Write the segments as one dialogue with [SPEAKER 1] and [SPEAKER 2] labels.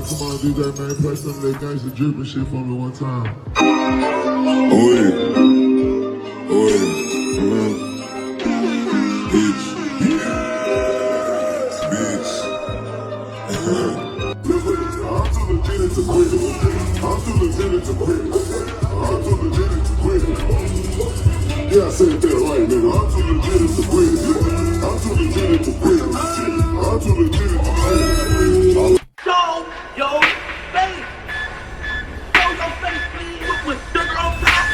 [SPEAKER 1] Come on, DJ, man. Play some of that gangsta drippin' shit for me one time. Bitch. Bitch. I'm too legit to quit. I'm too legit to quit. I'm too legit to quit. Yeah, I said that right, nigga. I'm too legit to quit. I'm too legit to quit. I'm too legit to quit.
[SPEAKER 2] Show your face. Show your face, please, with sugar on top.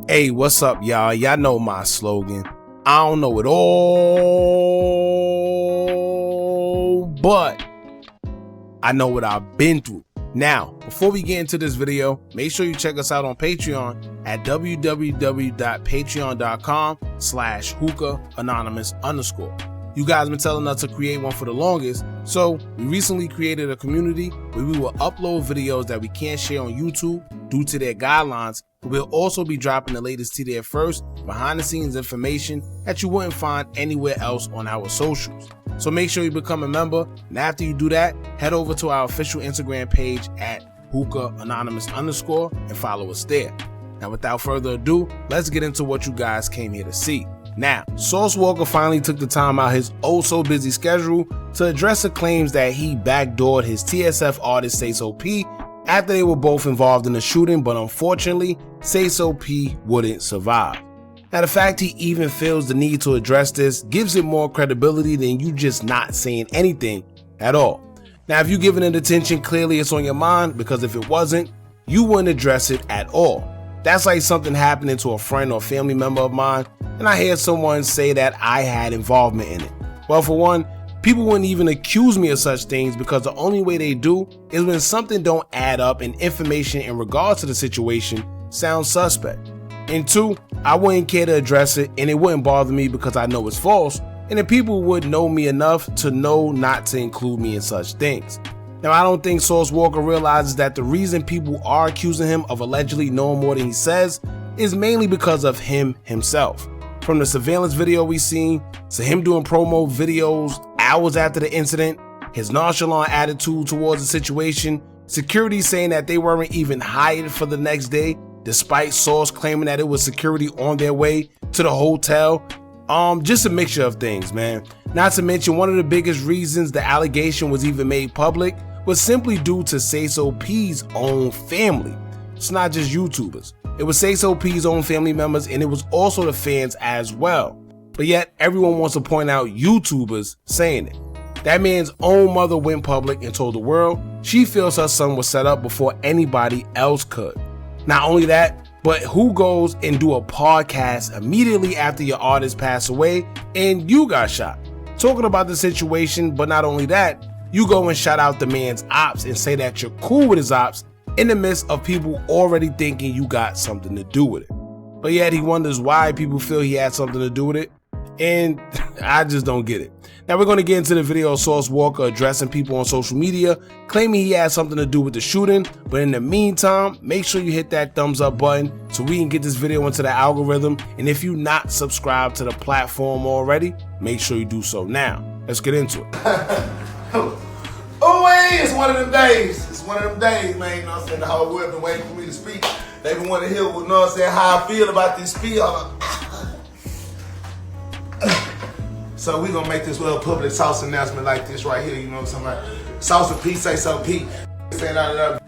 [SPEAKER 3] Hey, what's up, y'all? Y'all know my slogan. I don't know it all, but I know what I've been through. Now, before we get into this video, make sure you check us out on Patreon at www.patreon.com/Hookah Anonymous _. You guys been telling us to create one for the longest, so we recently created a community where we will upload videos that we can't share on YouTube due to their guidelines, but we'll also be dropping the latest to there first, behind the scenes information that you wouldn't find anywhere else on our socials. So make sure you become a member, and after you do that, head over to our official Instagram page at Hookah Anonymous _ and follow us there. Now, without further ado, let's get into what you guys came here to see. Now, Sauce Walka finally took the time out his oh-so-busy schedule to address the claims that he backdoored his TSF artist Sayso P after they were both involved in the shooting, but unfortunately, Sayso P wouldn't survive. Now, the fact he even feels the need to address this gives it more credibility than you just not saying anything at all. Now, if you're giving it attention, clearly it's on your mind, because if it wasn't, you wouldn't address it at all. That's like something happening to a friend or family member of mine, and I hear someone say that I had involvement in it. Well, for one, people wouldn't even accuse me of such things, because the only way they do is when something don't add up and information in regards to the situation sounds suspect. And two, I wouldn't care to address it, and it wouldn't bother me because I know it's false, and the people would know me enough to know not to include me in such things. Now, I don't think Sauce Walka realizes that the reason people are accusing him of allegedly knowing more than he says is mainly because of him himself. From the surveillance video we seen, to him doing promo videos hours after the incident, his nonchalant attitude towards the situation, security saying that they weren't even hired for the next day, despite Sauce claiming that it was security on their way to the hotel. Just a mixture of things, man. Not to mention, one of the biggest reasons the allegation was even made public was simply due to Sayso P's own family. It's not just YouTubers. It was Sayso P's own family members, and it was also the fans as well. But yet, everyone wants to point out YouTubers saying it. That man's own mother went public and told the world she feels her son was set up before anybody else could. Not only that, but who goes and do a podcast immediately after your artist passed away and you got shot? Talking about the situation, but not only that, you go and shout out the man's ops and say that you're cool with his ops in the midst of people already thinking you got something to do with it. But yet he wonders why people feel he had something to do with it, and I just don't get it. Now, we're going to get into the video of Sauce Walka addressing people on social media, claiming he had something to do with the shooting. But in the meantime, make sure you hit that thumbs up button so we can get this video into the algorithm. And if you're not subscribed to the platform already, make sure you do so now. Let's get into it.
[SPEAKER 4] Oh, hey, it's one of them days. It's one of them days, man. You know what I'm saying? The whole world been waiting for me to speak. They been wanting to hear, you know what I'm saying, how I feel about this spiel. So we gonna make this little public Sauce announcement like this right here, you know what I'm talking about? Sauce P, Sayso P. Saying out of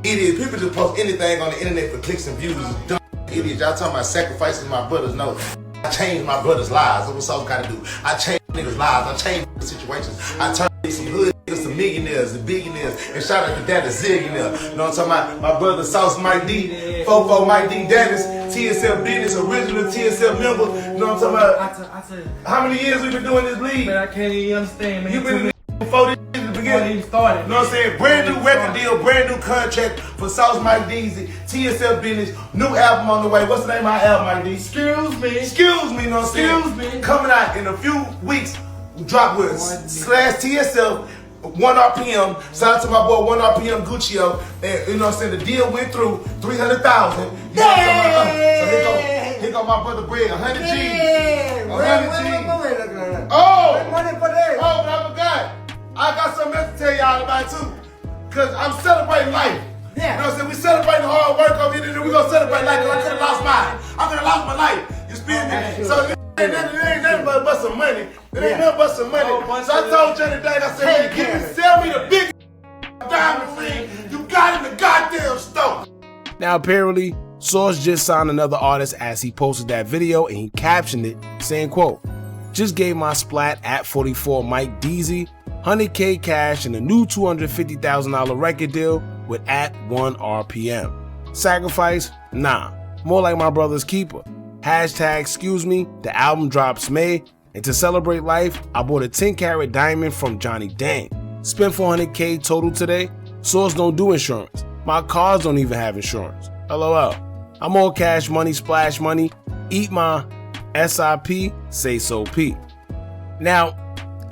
[SPEAKER 4] idiots. People just post anything on the internet for clicks and views. Dumb idiots. Y'all talking about sacrificing my brothers. No. I changed my brothers' lives. That's what Sauce gotta do. I changed niggas' lives. I changed situations. I turned some hood niggas to millionaires, to billionaires, and shout out to that, a zillionaire. You know what I'm talking about? My brother Sauce Mike D, Fofo Mike D Dennis, TSL Business, original TSL member. You know what I'm talking about? How many years we been doing this league?
[SPEAKER 5] Man, I can't even understand, man.
[SPEAKER 4] You been in this before this beginning.
[SPEAKER 5] Started.
[SPEAKER 4] You know what I'm saying? Brand new record deal, brand new contract for Sauce Mike D's, TSL Business, new album on the way. What's the name of my album, Mike D?
[SPEAKER 5] Excuse me.
[SPEAKER 4] Excuse me, you know what I'm saying?
[SPEAKER 5] Excuse me.
[SPEAKER 4] Coming out in a few weeks. Drop with /TSL 1 RPM. Shout out to my boy 1 RPM Guccio. And you know what I'm saying? The deal went through 300,000. So here go my brother Greg, 100 G's. 100 G's. Oh, but I forgot. I got something else to tell y'all about too. Cause I'm celebrating life. Yeah. You know what I'm saying? We celebrating hard work over here, and then we gonna celebrate life. Cause I could have lost mine. I could have lost my life. You feel me? So it ain't nothing but some money. It ain't nothing but some money. So I told Johnny Dang, I said, hey, sell me the big diamond ring you got in the goddamn store.
[SPEAKER 3] Now apparently, Source just signed another artist as he posted that video, and he captioned it saying, quote, "Just gave my splat at 44 Mike Deezy $100K cash and a new $250,000 record deal with at 1 RPM. Sacrifice? Nah, more like my brother's keeper. Hashtag excuse me, the album drops May, and to celebrate life, I bought a 10-carat diamond from Johnny Dang. Spent $400K total today. Source don't do insurance. My cars don't even have insurance. LOL. I'm all cash money, splash money. Eat my SIP, Sayso P." Now,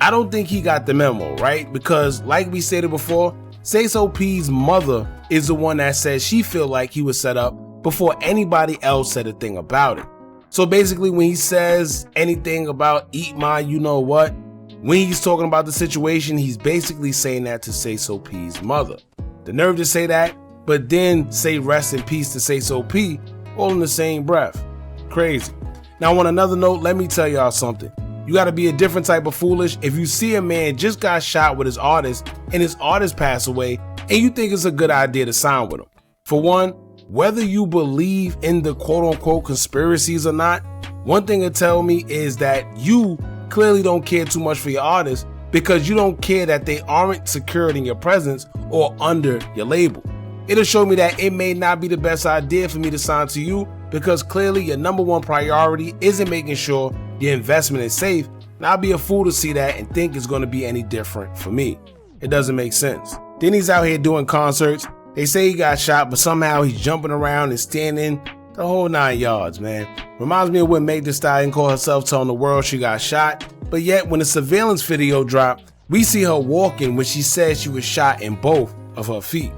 [SPEAKER 3] I don't think he got the memo, right? Because like we stated before, Sayso P's mother is the one that said she feel like he was set up before anybody else said a thing about it. So basically when he says anything about eat my you know what, when he's talking about the situation, he's basically saying that to Sayso P's mother. The nerve to say that, but then say rest in peace to Sayso P all in the same breath. Crazy. Now on another note, let me tell y'all something. You gotta be a different type of foolish if you see a man just got shot with his artist and his artist passed away and you think it's a good idea to sign with him. For one, whether you believe in the quote-unquote conspiracies or not, one thing it tell me is that you clearly don't care too much for your artist because you don't care that they aren't secured in your presence or under your label. It'll show me that it may not be the best idea for me to sign to you because clearly your number one priority isn't making sure your investment is safe, and I'll be a fool to see that and think it's going to be any different for me. It doesn't make sense. Then he's out here doing concerts. They say he got shot, but somehow he's jumping around and standing the whole 9 yards, man. Reminds me of when Meg Thee Stallion called herself telling the world she got shot, but yet when the surveillance video dropped, we see her walking when she said she was shot in both of her feet.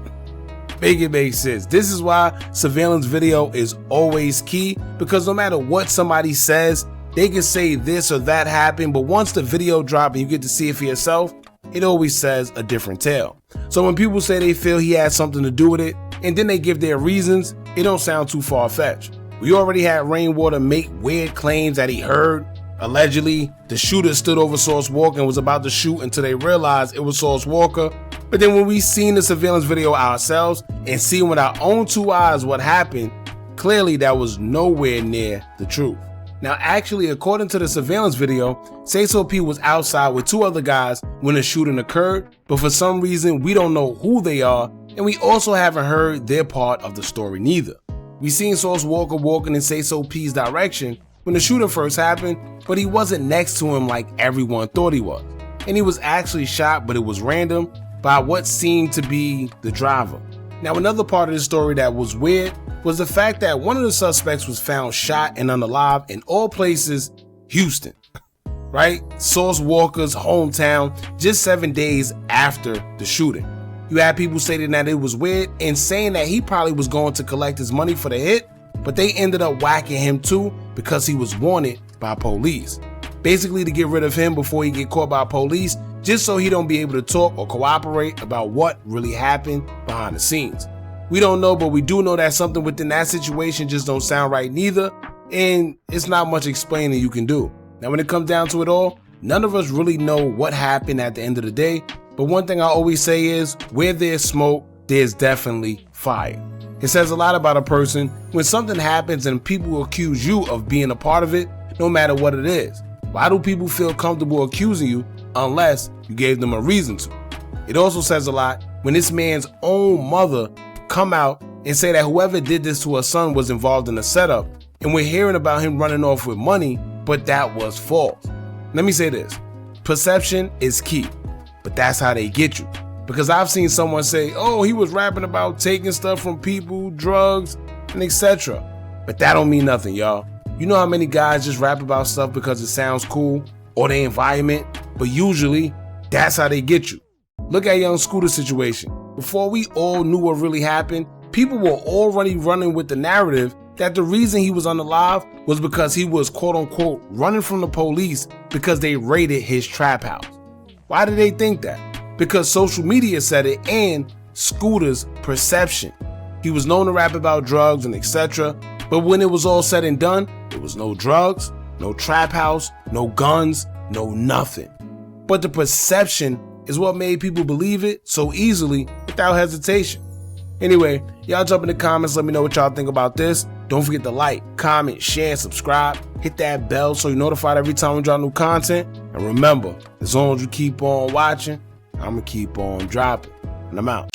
[SPEAKER 3] Make it make sense. This is why surveillance video is always key, because no matter what somebody says, they can say this or that happened, but once the video drops and you get to see it for yourself, it always says a different tale. So when people say they feel he had something to do with it, and then they give their reasons, it don't sound too far-fetched. We already had Rainwater make weird claims that he heard. Allegedly, the shooter stood over Sauce Walka and was about to shoot until they realized it was Sauce Walka. But then when we seen the surveillance video ourselves and seen with our own 2 eyes what happened, clearly that was nowhere near the truth. Now actually, according to the surveillance video, Sayso P was outside with 2 other guys when the shooting occurred, but for some reason we don't know who they are, and we also haven't heard their part of the story neither. We seen Sauce Walka walking in Sayso P's direction when the shooting first happened, but he wasn't next to him like everyone thought he was. And he was actually shot, but it was random by what seemed to be the driver. Now another part of the story that was weird was the fact that one of the suspects was found shot and unalive in all places, Houston, right? Sauce Walka's hometown, just 7 days after the shooting. You had people stating that it was weird and saying that he probably was going to collect his money for the hit, but they ended up whacking him too because he was wanted by police. Basically to get rid of him before he get caught by police, just so he don't be able to talk or cooperate about what really happened behind the scenes. We don't know, but we do know that something within that situation just don't sound right neither, and it's not much explaining you can do. Now when it comes down to it all, none of us really know what happened at the end of the day, but one thing I always say is, where there's smoke, there's definitely fire. It says a lot about a person when something happens and people accuse you of being a part of it, no matter what it is. Why do people feel comfortable accusing you unless you gave them a reason to? It also says a lot when this man's own mother come out and say that whoever did this to her son was involved in the setup, and we're hearing about him running off with money, but that was false. Let me say this, perception is key, but that's how they get you. Because I've seen someone say, oh, he was rapping about taking stuff from people, drugs, and etc. But that don't mean nothing, y'all. You know how many guys just rap about stuff because it sounds cool or their environment, but usually that's how they get you. Look at young Scooter's situation. Before we all knew what really happened, people were already running with the narrative that the reason he was unalive was because he was quote unquote running from the police because they raided his trap house. Why did they think that? Because social media said it and Scooter's perception. He was known to rap about drugs and etc. But when it was all said and done, there was no drugs, no trap house, no guns, no nothing. But the perception is what made people believe it so easily without hesitation. Anyway, y'all jump in the comments, let me know what y'all think about this. Don't forget to like, comment, share, and subscribe. Hit that bell so you're notified every time we drop new content. And remember, as long as you keep on watching, I'm going to keep on dropping. And I'm out.